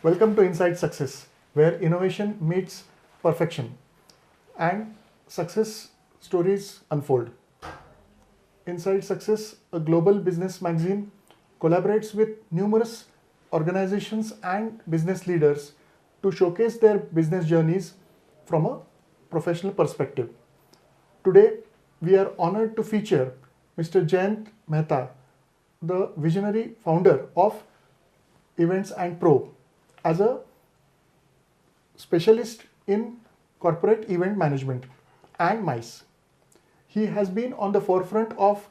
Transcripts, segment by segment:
Welcome to Inside Success, where innovation meets perfection and success stories unfold. Inside Success, a global business magazine, collaborates with numerous organizations and business leaders to showcase their business journeys from a professional perspective. Today, we are honored to feature Mr. Jayant Mehta, the visionary founder of Events and Pro, as a specialist in corporate event management and MICE. He has been on the forefront of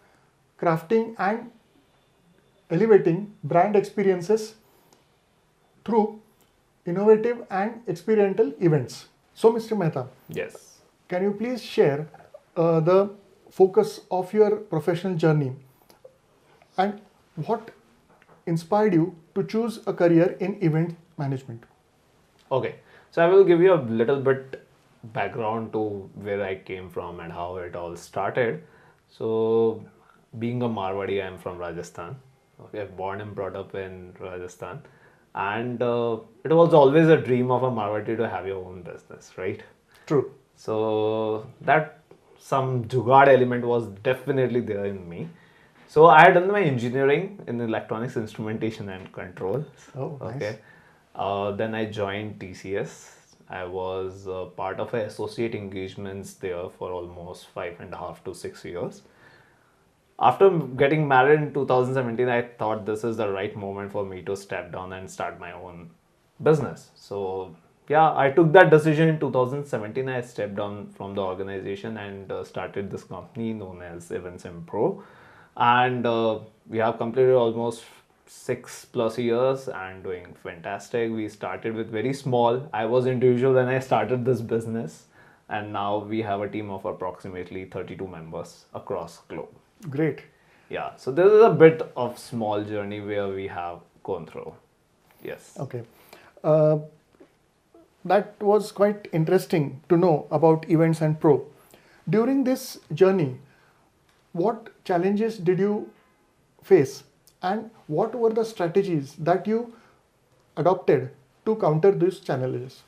crafting and elevating brand experiences through innovative and experiential events. So, Mr. Mehta, Yes. can you please share the focus of your professional journey and what inspired you to choose a career in event management? Okay. So I will give you a little bit background to where I came from and how it all started. So, being a Marwadi, I am from Rajasthan. Okay, born and brought up in Rajasthan, and it was always a dream of a Marwadi to have your own business, right? True. So that some jugaad element was definitely there in me. So I had done my engineering in electronics instrumentation and control. Oh, nice. Okay. Then I joined TCS. I was part of associate engagements there for almost 5.5 to 6 years. After getting married in 2017, I thought this is the right moment for me to step down and start my own business. So, yeah, I took that decision in 2017. I stepped down from the organization and started this company known as Events and Pro. And we have completed almost 6+ years and doing fantastic. We started with very small. I was individual when I started this business, and now we have a team of approximately 32 members across globe. Great. Yeah, so this is a bit of small journey where we have gone through. Yes. Okay. Uh, that was quite interesting to know about Events and Pro. During this journey, what challenges did you face and what were the strategies that you adopted to counter these challenges?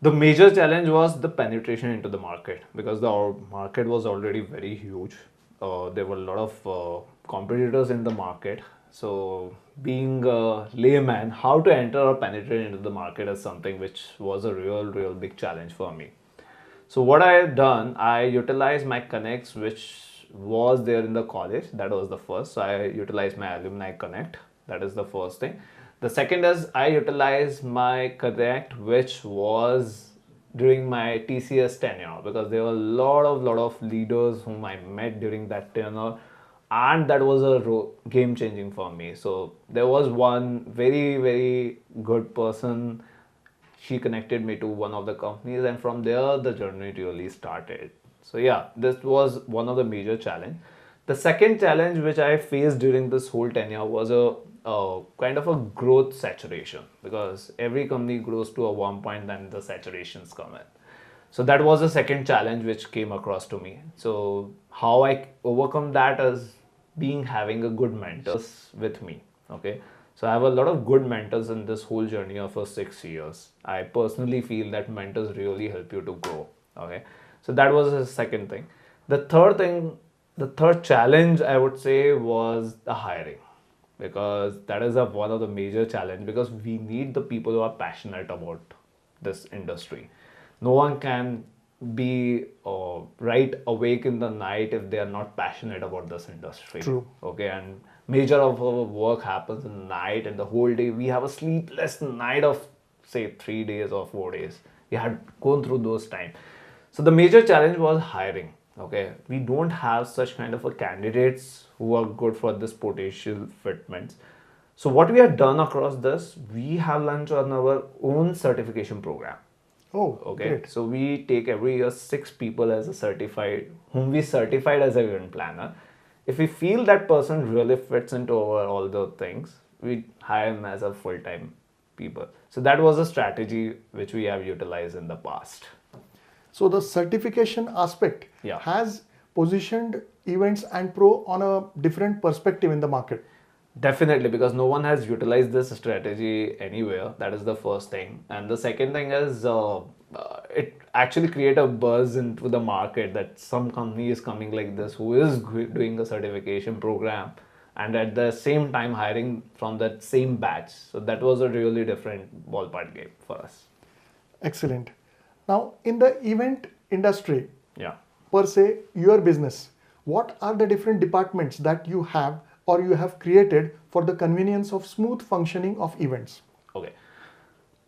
The major challenge was the penetration into the market because the market was already very huge. There were a lot of competitors in the market. So, being a layman, how to enter or penetrate into the market is something which was a real big challenge for me. So, what I had done, I utilized my connects, which was there in the college. That was the first. So, I utilized my alumni connect. That is the first thing. The second is I utilized my connect, which was during my TCS tenure, because there were a lot of leaders whom I met during that tenure, and that was a game changing for me. So there was one very good person. She connected me to one of the companies, and from there the journey really started. So yeah, this was one of the major challenge. The second challenge which I faced during this whole tenure was a kind of a growth saturation, because every company grows to a one point, then the saturations come in. So that was the second challenge which came across to me. So how I overcome that is being having a good mentors with me. Okay. So I have a lot of good mentors in this whole journey of 6 years. I personally feel that mentors really help you to grow. Okay. So that was the second thing. The third challenge I would say was the hiring, because that is one of the major challenge, because we need the people who are passionate about this industry. No one can be right awake in the night if they are not passionate about this industry. True. Okay, and major of our work happens in the night, and the whole day we have a sleepless night of say 3 days or 4 days. We had gone through those times. So the major challenge was hiring. Okay, we don't have such kind of a candidates who are good for this potential fitments. So what we have done across this, we have launched on our own certification program. Oh, Okay, great. so we take every year 6 people as a certified, whom we certified as a event planner. If we feel that person really fits into all the things, we hire him as a full-time people. So that was a strategy which we have utilized in the past. So the certification aspect Yeah. has positioned Events and Pro on a different perspective in the market. Definitely, because no one has utilized this strategy anywhere. That is the first thing. And the second thing is it actually create a buzz into the market that some company is coming like this who is doing a certification program and at the same time hiring from that same batch. So that was a really different ballpark game for us. Excellent. Now, in the event industry, Yeah. per se, your business, what are the different departments that you have or you have created for the convenience of smooth functioning of events? Okay.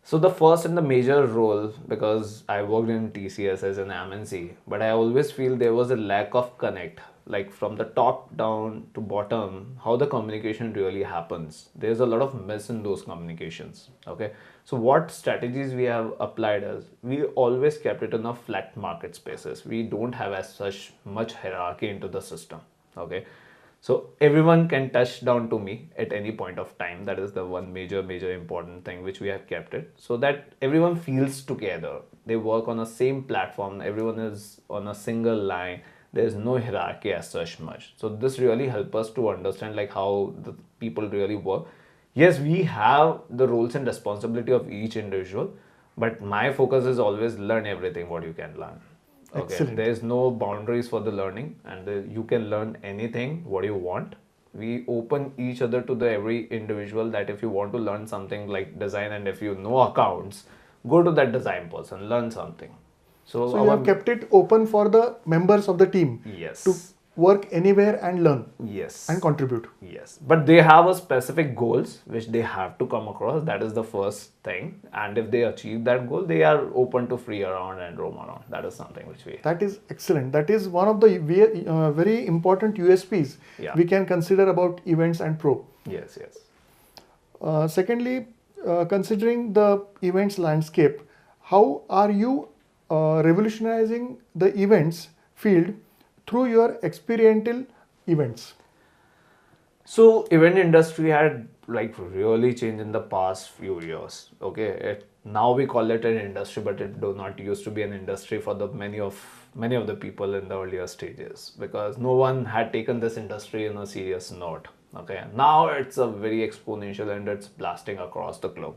So the first and the major role, because I worked in TCS as an MNC, but I always feel there was a lack of connect, like from the top down to bottom, how the communication really happens. There's a lot of mess in those communications. Okay. So what strategies we have applied is we always kept it in a flat market spaces. We don't have as such much hierarchy into the system. Okay. So everyone can touch down to me at any point of time. That is the one major important thing which we have kept it, so that everyone feels together. They work on the same platform. Everyone is on a single line. There is no hierarchy as such much. So this really helps us to understand like how the people really work. Yes, we have the roles and responsibility of each individual, but my focus is always learn everything what you can learn. Okay, Excellent. there is no boundaries for the learning, and you can learn anything what you want. We open each other to the every individual that if you want to learn something like design and if you know accounts, go to that design person, learn something. So, So you have kept it open for the members of the team yes, to work anywhere and learn yes, and contribute. yes, but they have a specific goals which they have to come across. That is the first thing, and if they achieve that goal, they are open to free around and roam around. That is something which we. That is excellent. That is one of the very important USPs Yeah. we can consider about events and pro. Yes, yes. Secondly, considering the events landscape, how are you revolutionizing the events field through your experiential events? So event industry had like really changed in the past few years. Okay, now we call it an industry, but it do not used to be an industry for the many of the people in the earlier stages, because no one had taken this industry in a serious note. Okay, now it's a very exponential and it's blasting across the globe.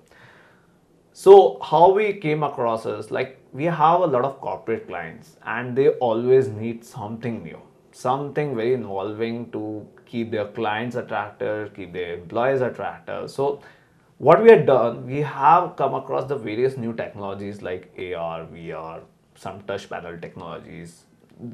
So how we came across is like we have a lot of corporate clients and they always need something new, something very involving to keep their clients attractive, keep their employees attractive. So what we have done, we have come across the various new technologies like AR, VR, some touch panel technologies,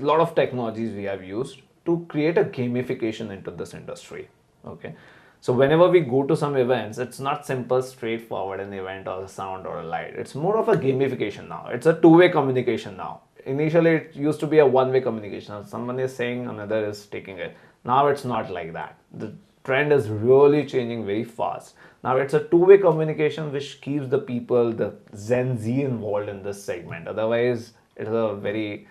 a lot of technologies we have used to create a gamification into this industry. Okay, so whenever we go to some events, it's not simple straightforward an event or a sound or a light. It's more of a gamification now. It's a two-way communication now. Initially it used to be a one-way communication. Someone is saying, another is taking it. Now it's not like that. The trend is really changing very fast. Now it's a two-way communication which keeps the people, the Gen Z involved in this segment. Otherwise it's a very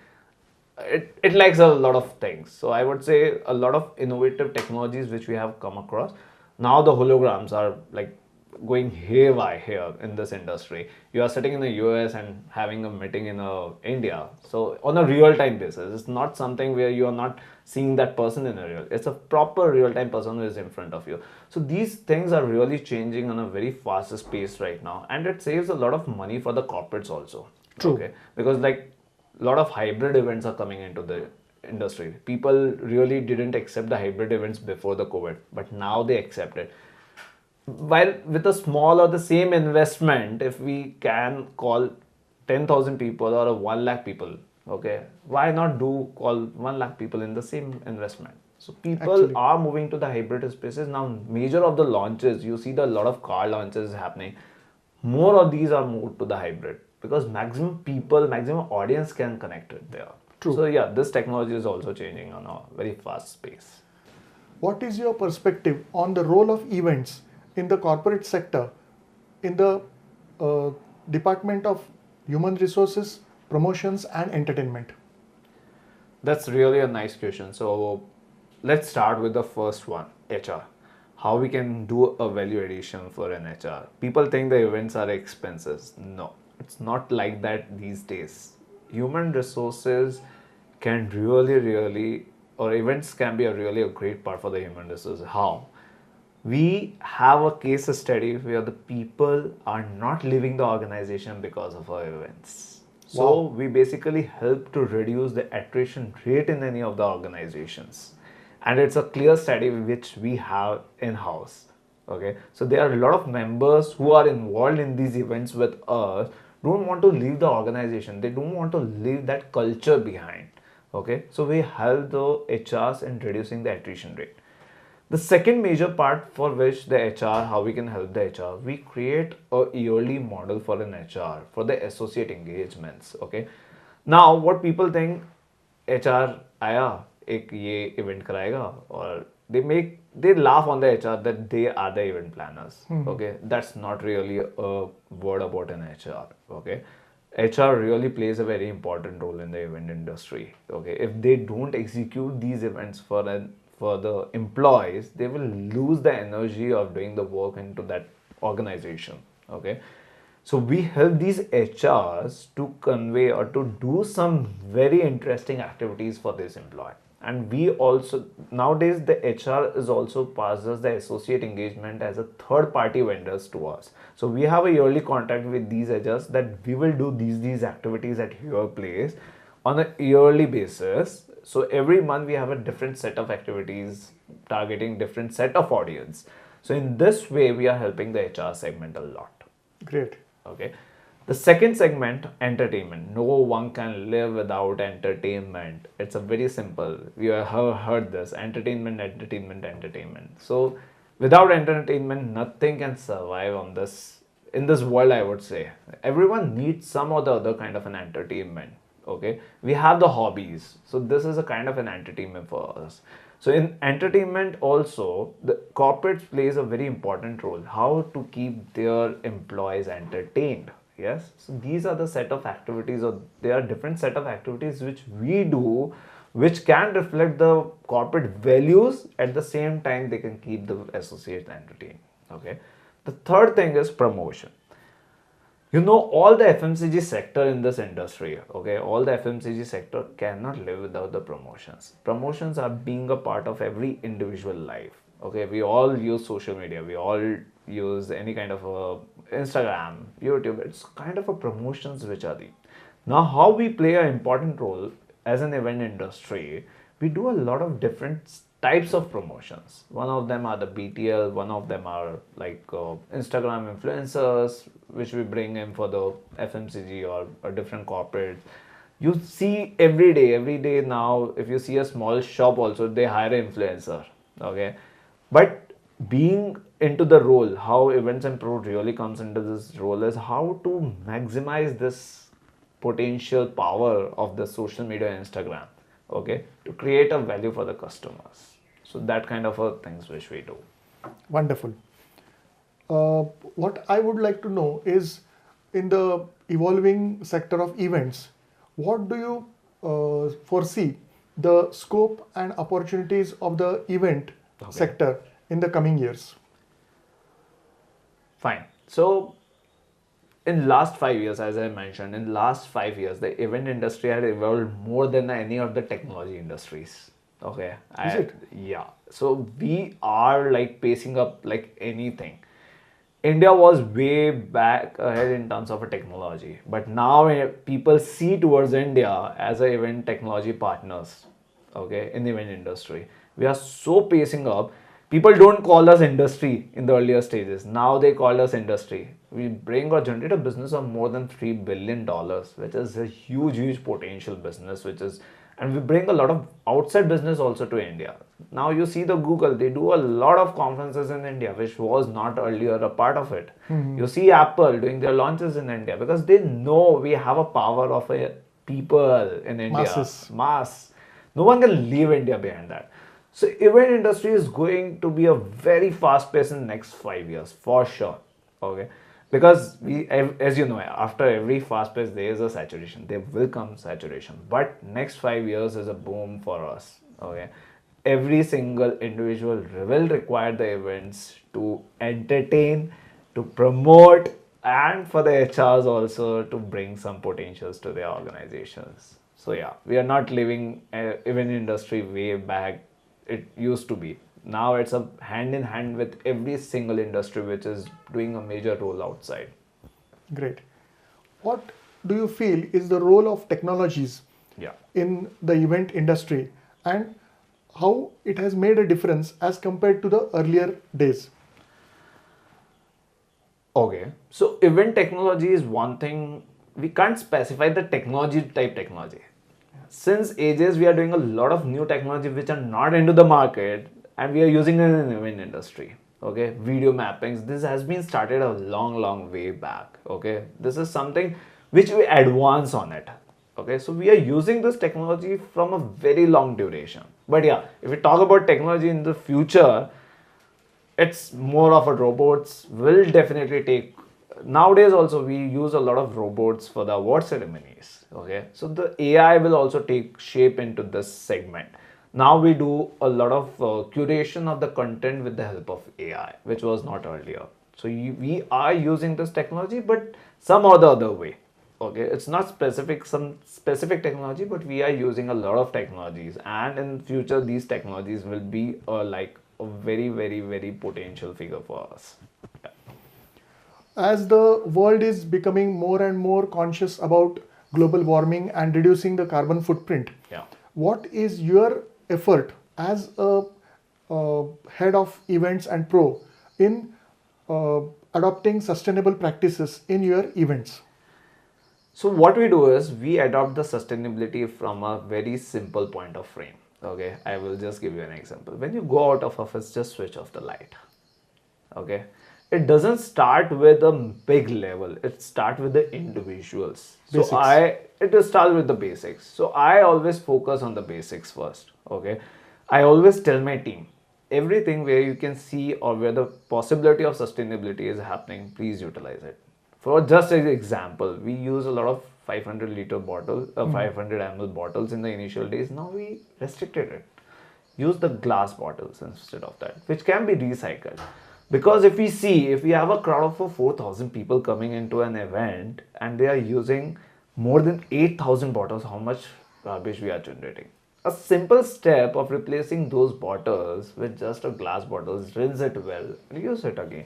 it lacks a lot of things. So I would say a lot of innovative technologies which we have come across. Now the holograms are like going haywire here in this industry. You are sitting in the US and having a meeting in India. So on a real time basis, it's not something where you are not seeing that person in a real. It's a proper real time person who is in front of you. So these things are really changing on a very fast pace right now, and it saves a lot of money for the corporates also. True. Okay, because like a lot of hybrid events are coming into the industry. People really didn't accept the hybrid events before the COVID, but now they accept it. While with a small or the same investment, if we can call 10,000 people or 1 lakh people, okay, why not do call 1 lakh people in the same investment? So people Actually. are moving to the hybrid spaces now. Major of the launches, you see the lot of car launches happening. More of these are moved to the hybrid because maximum people, maximum audience can connect it there. True. So yeah, this technology is also changing on a very fast pace. What is your perspective on the role of events in the corporate sector, in the Department of Human Resources, Promotions and Entertainment? That's really a nice question. So let's start with the first one, HR. How we can do a value addition for an HR. People think the events are expenses. No, it's not like that these days. Human resources can really, or events can be a really a great part for the human resources. How? we have a case study where the people are not leaving the organization because of our events. So Wow. we basically help to reduce the attrition rate in any of the organizations. And it's a clear study which we have in-house. Okay, so there are a lot of members who are involved in these events with us, don't want to leave the organization, they don't want to leave that culture behind. Okay, so we help the HRs in reducing the attrition rate. The second major part for which the HR, how we can help the HR, we create a yearly model for an HR for the associate engagements. Okay, now what people think, HR आया एक ये event कराएगा और they laugh on the HR that they are the event planners. Okay, that's not really a word about an HR. Okay, HR really plays a very important role in the event industry. Okay, if they don't execute these events for the employees, they will lose the energy of doing the work into that organization. Okay, so we help these HRs to convey or to do some very interesting activities for this employee. And we also, nowadays the HR is also passes the associate engagement as a third party vendors to us. So we have a yearly contract with these HRs that we will do these activities at your place on a yearly basis. So every month we have a different set of activities targeting different set of audience. So in this way we are helping the HR segment a lot. Great. Okay. The second segment, entertainment. No one can live without entertainment. It's a very simple. You have heard this. Entertainment, entertainment, entertainment. So without entertainment, nothing can survive on this in this world, I would say. Everyone needs some or the other kind of an entertainment. Okay. We have the hobbies. So this is a kind of an entertainment for us. So in entertainment also, the corporates plays a very important role. How to keep their employees entertained. Yes, so these are the set of activities, or there are different set of activities which we do, which can reflect the corporate values. At the same time, they can keep the associates entertained. Okay. The third thing is promotion. You know, all the FMCG sector in this industry, okay, all the FMCG sector cannot live without the promotions. Promotions are being a part of every individual life. Okay, we all use social media, we all use any kind of a Instagram, YouTube. It's kind of a promotions which are the. Now, how we play an important role as an event industry, we do a lot of different types of promotions. One of them are the BTL, one of them are like Instagram influencers, which we bring in for the FMCG or different corporates. You see every day now, if you see a small shop also, they hire an influencer. Okay, but being into the role, how Events and Pro really comes into this role is how to maximize this potential power of the social media Instagram, okay, to create a value for the customers. So that kind of a things which we do. Wonderful. What I would like to know is, in the evolving sector of events, what do you foresee the scope and opportunities of the event sector in the coming years? Fine. So in last 5 years, as I mentioned, in last 5 years, the event industry had evolved more than any of the technology industries. Okay. Is it? Yeah. So we are like pacing up like anything. India was way back ahead in terms of a technology, but now people see towards India as a event technology partners. Okay, in the event industry, we are so pacing up. People don't call us industry in the earlier stages. Now they call us industry. We bring or generate a business of more than $3 billion, which is a huge potential business, which is, and we bring a lot of outside business also to India. Now you see the Google, they do a lot of conferences in India, which was not earlier a part of it. You see Apple doing their launches in India because they know we have a power of a people in India. Masses. Mass. No one can leave India behind that. So event industry is going to be a very fast pace in the next 5 years for sure. Okay. Because we, as you know, after every fast pace there is a saturation. There will come saturation. But next 5 years is a boom for us. Okay. Every single individual will require the events to entertain, to promote, and for the HRs also to bring some potentials to their organizations. So yeah, we are not living event industry way back it used to be. Now it's a hand in hand with every single industry which is doing a major role outside. Great. What do you feel is the role of technologies Yeah. in the event industry, and how it has made a difference as compared to the earlier days? Okay. So event technology is one thing. We can't specify the technology. Since ages, we are doing a lot of new technology which are not into the market, and we are using it in the event industry. Okay, video mappings. This has been started a long way back. Okay, this is something which we advance on it. Okay, so we are using this technology from a very long duration. But yeah, if we talk about technology in the future, it's more of a robots will definitely take. Nowadays also we use a lot of robots for the award ceremonies. Okay, so the AI will also take shape into this segment. Now we do a lot of curation of the content with the help of AI, which was not earlier. So we are using this technology, but some or the other way. Okay, it's not some specific technology, but we are using a lot of technologies, and in future these technologies will be like a very potential figure for us. Yeah. As the world is becoming more and more conscious about global warming and reducing the carbon footprint, Yeah. what is your effort as a head of events and pro in uh, adopting sustainable practices in your events? So what we do is we adopt the sustainability from a very simple point of frame. Okay, I will just give you an example. When you go out of office, just switch off the light. Okay, it doesn't start with a big level. It starts with the individuals. Basics. It starts with the basics. So I always focus on the basics first. Okay, I always tell my team everything where you can see or where the possibility of sustainability is happening, please utilize it. For just an example, we use a lot of 500-liter bottles, 500 ml bottles in the initial days. Now we restricted it. Use the glass bottles instead of that, which can be recycled. Because if we have a crowd of 4,000 people coming into an event and they are using more than 8,000 bottles, how much garbage we are generating? A simple step of replacing those bottles with just a glass bottles, rinse it well, reuse it again.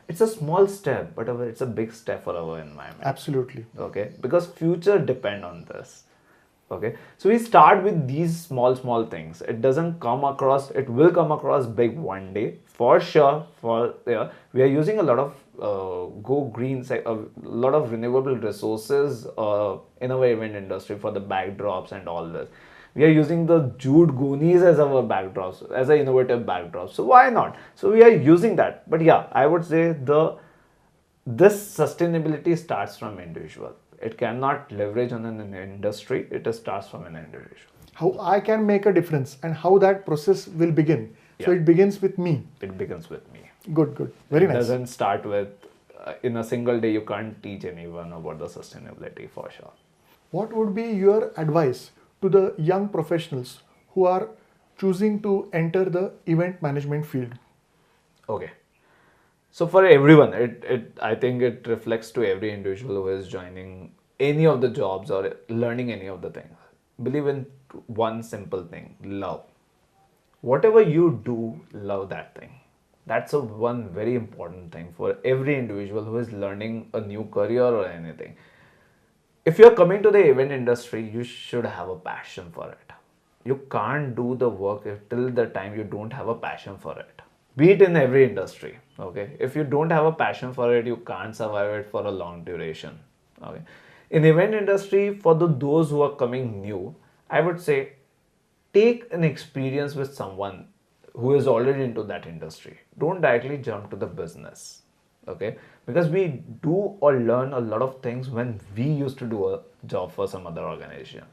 It's a small step, but it's a big step for our environment. Absolutely. Okay, because future depend on this. Okay, so we start with these small things. It will come across big one day for sure. We are using a lot of go green, a lot of renewable resources in our event industry for the backdrops and all this. We are using the jute goonies as our backdrops, as an innovative backdrop. So why not? So we are using that. But yeah, I would say this sustainability starts from individual. It cannot leverage on an industry. It starts from an individual. How I can make a difference and how that process will begin. So Yeah. it begins with me. It begins with me. Good. Very It nice. doesn't start with in a single day. You can't teach anyone about the sustainability for sure. What would be your advice to the young professionals who are choosing to enter the event management field? Okay. So for everyone, I think it reflects to every individual who is joining any of the jobs or learning any of the things. Believe in one simple thing: love. Whatever you do, love that thing. That's a one very important thing for every individual who is learning a new career or anything. If you're coming to the event industry, you should have a passion for it. You can't do the work till the time you don't have a passion for it. Be it in every industry. Okay. If you don't have a passion for it, you can't survive it for a long duration. Okay. In event industry, for those who are coming new, I would say take an experience with someone who is already into that industry. Don't directly jump to the business. Okay, because we do or learn a lot of things when we used to do a job for some other organization.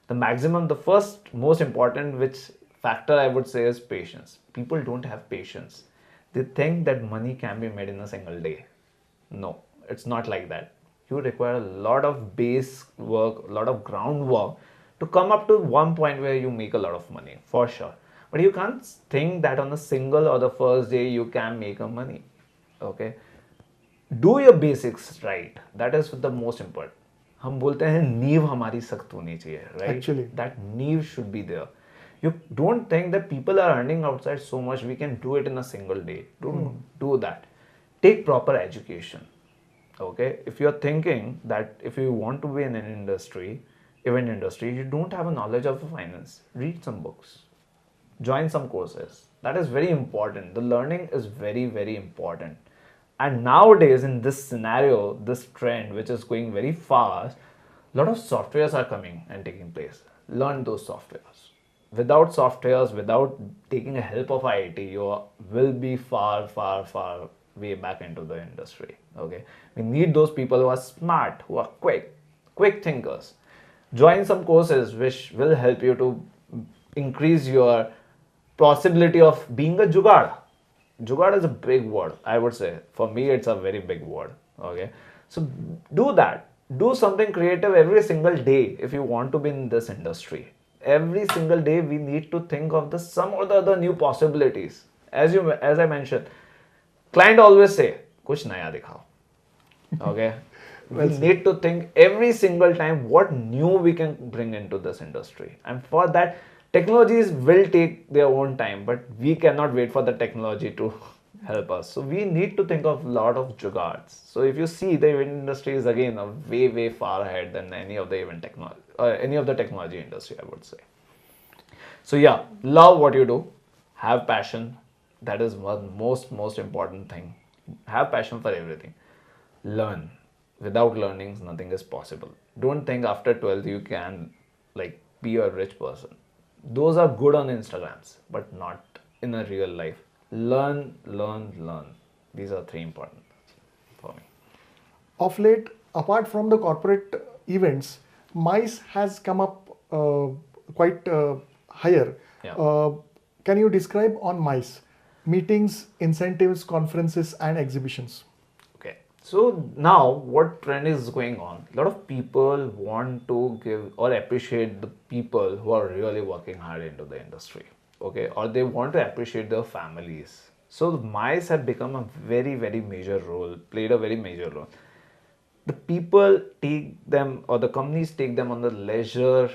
The first most important which factor I would say is patience. People don't have patience. They think that money can be made in a single day. No, it's not like that. You require a lot of base work, a lot of groundwork to come up to one point where you make a lot of money, for sure. But you can't think that on the single or the first day you can make a money. Okay, do your basics right. That is the most important. हम बोलते हैं नींव हमारी सख्त होनी चाहिए, right? Actually. That नींव should be there. You don't think that people are earning outside so much, we can do it in a single day. Don't do that. Take proper education. Okay, if you're thinking that if you want to be in an industry, event industry, you don't have a knowledge of finance, read some books, join some courses. That is very important. The learning is very, very important. And nowadays, in this scenario, this trend which is going very fast, a lot of softwares are coming and taking place. Learn those softwares. Without softwares, without taking a help of IT, you will be far, far, far way back into the industry. Okay, we need those people who are smart, who are quick thinkers. Join some courses which will help you to increase your possibility of being a jugaad. Jugaad is a big word, I would say. For me, it's a very big word. Okay, so do that. Do something creative every single day if you want to be in this industry. Every single day, we need to think of the some or the other new possibilities. As I mentioned, client always say, "Kuch naya dikhao." Okay, we need to think every single time what new we can bring into this industry, and for that, technologies will take their own time, but we cannot wait for the technology to help us. So we need to think of a lot of jugaads. So if you see, the event industry is again a way far ahead than any of the event technology, any of the technology industry, I would say. So yeah, love what you do, have passion. That is one most important thing. Have passion for everything. Learn. Without learning, nothing is possible. Don't think after 12th you can like be a rich person. Those are good on Instagrams, but not in a real life. Learn. These are three important for me. Of late, apart from the corporate events, MICE has come up quite higher. Yeah. Can you describe on MICE? Meetings, incentives, conferences, and exhibitions. Okay. So now what trend is going on? A lot of people want to give or appreciate the people who are really working hard into the industry. Okay. Or they want to appreciate their families. So MICE have become a very major role, played a very major role. The people take them, or the companies take them on the leisure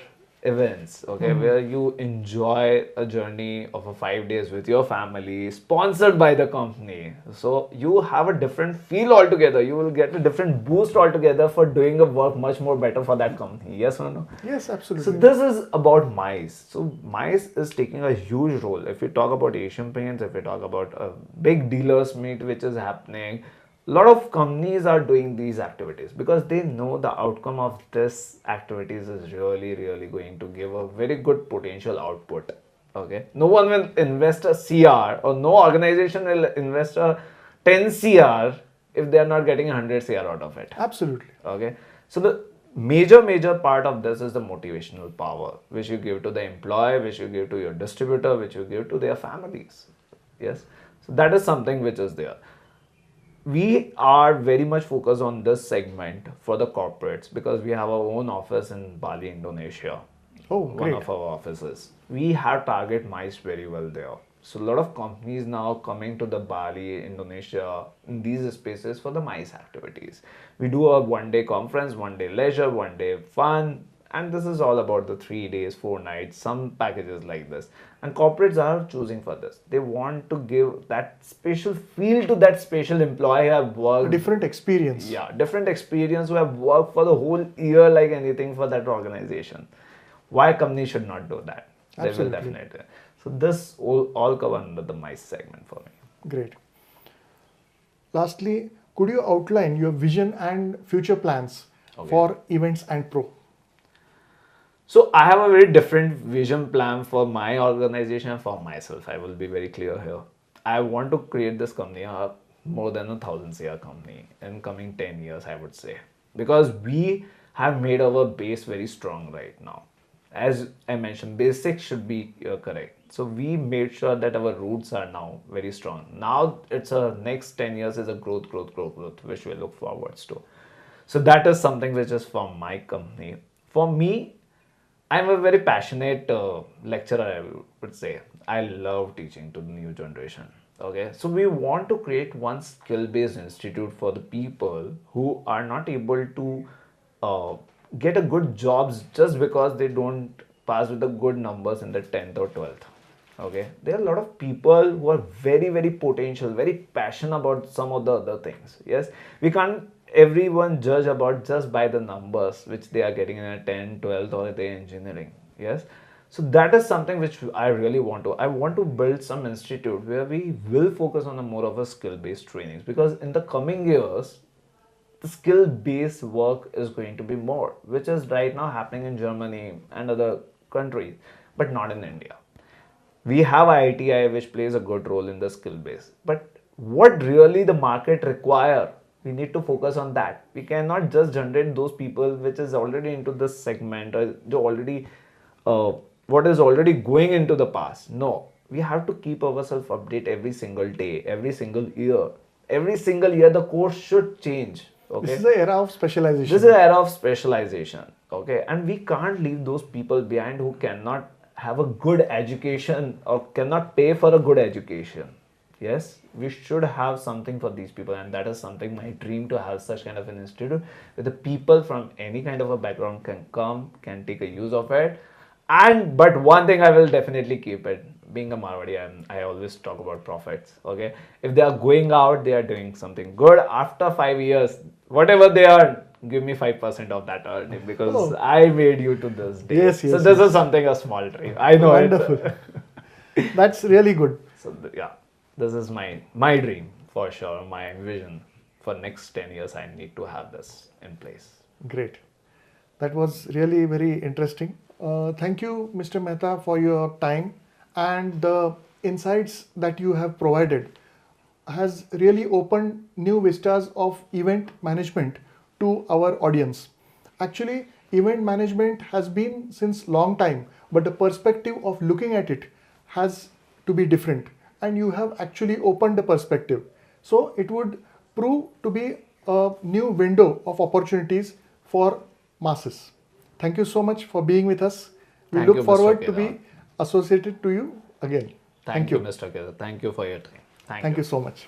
events, okay, where you enjoy a journey of a 5 days with your family, sponsored by the company. So you have a different feel altogether. You will get a different boost altogether for doing a work much more better for that company. Yes or no? Yes, absolutely. So this is about MICE. So MICE is taking a huge role. If we talk about Asian Paints, if we talk about a big dealers meet which is happening, a lot of companies are doing these activities because they know the outcome of this activities is really going to give a very good potential output. Okay, no one will invest a CR, or no organization will invest a 10 CR if they are not getting 100 CR out of it. Absolutely. Okay, so the major part of this is the motivational power which you give to the employee, which you give to your distributor, which you give to their families. Yes, so that is something which is there. We are very much focused on this segment for the corporates because we have our own office in Bali, Indonesia. Oh, One great. of our offices. We have target MICE very well there. So a lot of companies now coming to the Bali, Indonesia, in these spaces for the MICE activities. We do a 1 day conference, 1 day leisure, 1 day fun, and this is all about the 3 days, 4 nights, some packages like this. And corporates are choosing for this. They want to give that special feel to that special employee who have worked. A different experience. Yeah, different experience, who have worked for the whole year like anything for that organization. Why company should not do that? They will Absolutely. definitely. So this all cover under the MICE segment for me. Great. Lastly, could you outline your vision and future plans for events and pro? So I have a very different vision plan for my organization and for myself. I will be very clear here. I want to create this company a more than 1,000 CR company in coming 10 years, I would say. Because we have made our base very strong right now. As I mentioned, basics should be correct. So we made sure that our roots are now very strong. Now it's a next 10 years is a growth, which we look forwards to. So that is something which is for my company. For me, I'm a very passionate lecturer, I would say. I love teaching to the new generation. Okay, so we want to create one skill-based institute for the people who are not able to get a good jobs just because they don't pass with the good numbers in the 10th or 12th. Okay, there are a lot of people who are very, very potential, very passionate about some of the other things. Yes, we can't everyone judge about just by the numbers which they are getting in a 10th, 12th or the engineering. Yes, so that is something which I really want to. I want to build some institute where we will focus on a more of a skill-based trainings, because in the coming years the skill-based work is going to be more, which is right now happening in Germany and other countries, but not in India. We have IITI which plays a good role in the skill base, but what really the market require, we need to focus on that. We cannot just generate those people which is already into this segment or already what is already going into the past. No, we have to keep ourselves update every single day, every single year. Every single year the course should change. Okay, This is the era of specialization. this is an era of specialization. Okay, and we can't leave those people behind who cannot have a good education or cannot pay for a good education. Yes, we should have something for these people, and that is something my dream, to have such kind of an institute where the people from any kind of a background can come, can take a use of it. And but one thing I will definitely keep it, being a Marwadi, I always talk about profits. Okay, if they are going out, they are doing something good. After 5 years, whatever they earn, give me 5% of that earning, because Oh. I made you to this day. Yes, So yes, this yes. is something, a small dream. I know it. Wonderful. That's really good. So yeah, this is my dream for sure. My vision for next 10 years. I need to have this in place. Great. That was really very interesting. Thank you, Mr. Mehta, for your time, and the insights that you have provided has really opened new vistas of event management to our audience. Actually, event management has been since long time, but the perspective of looking at it has to be different, and you have actually opened the perspective. So it would prove to be a new window of opportunities for masses. Thank you so much for being with us. We Thank look you, Mr. forward to Kedar. be associated to you again. Thank you, Mr. Kedar. Thank you for your time. Thank you so much.